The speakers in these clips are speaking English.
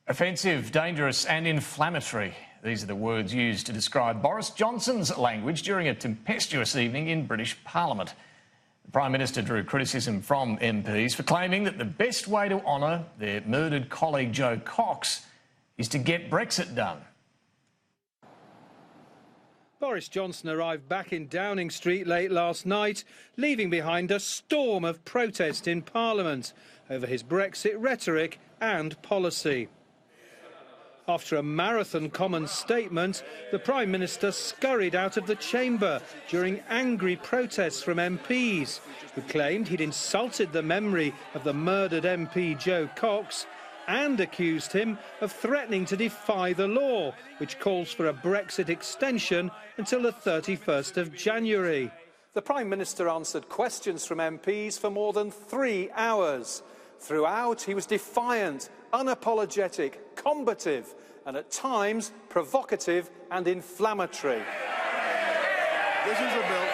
Offensive, dangerous and inflammatory. These are the words used to describe Boris Johnson's language during a tempestuous evening in British Parliament. The Prime Minister drew criticism from MPs for claiming that the best way to honour their murdered colleague Jo Cox is to get Brexit done. Boris Johnson arrived back in Downing Street late last night, leaving behind a storm of protest in Parliament over his Brexit rhetoric and policy. After a marathon Commons statement, the Prime Minister scurried out of the chamber during angry protests from MPs, who claimed he'd insulted the memory of the murdered MP Jo Cox and accused him of threatening to defy the law, which calls for a Brexit extension until the 31st of January. The Prime Minister answered questions from MPs for more than 3 hours. Throughout, he was defiant, unapologetic, combative, and at times provocative and inflammatory. This is a bill.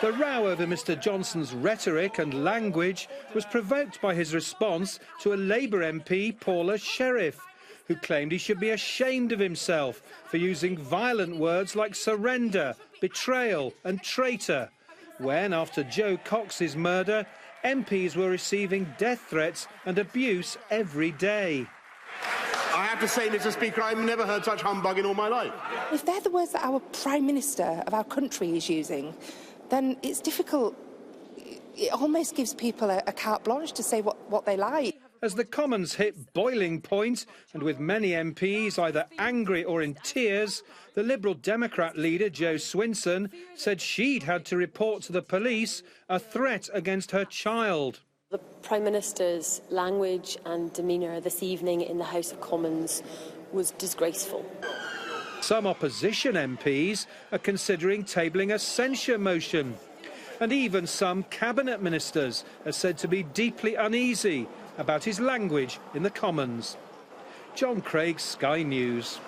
The row over Mr Johnson's rhetoric and language was provoked by his response to a Labour MP, Paula Sheriff, who claimed he should be ashamed of himself for using violent words like surrender, betrayal and traitor, when, after Jo Cox's murder, MPs were receiving death threats and abuse every day. I have to say, Mr Speaker, I've never heard such humbug in all my life. If they're the words that our Prime Minister of our country is using, then it's difficult. It almost gives people a carte blanche to say what they like. As the Commons hit boiling point, and with many MPs either angry or in tears, the Liberal Democrat leader, Jo Swinson, said she'd had to report to the police a threat against her child. The Prime Minister's language and demeanour this evening in the House of Commons was disgraceful. Some opposition MPs are considering tabling a censure motion. And even some cabinet ministers are said to be deeply uneasy about his language in the Commons. John Craig, Sky News.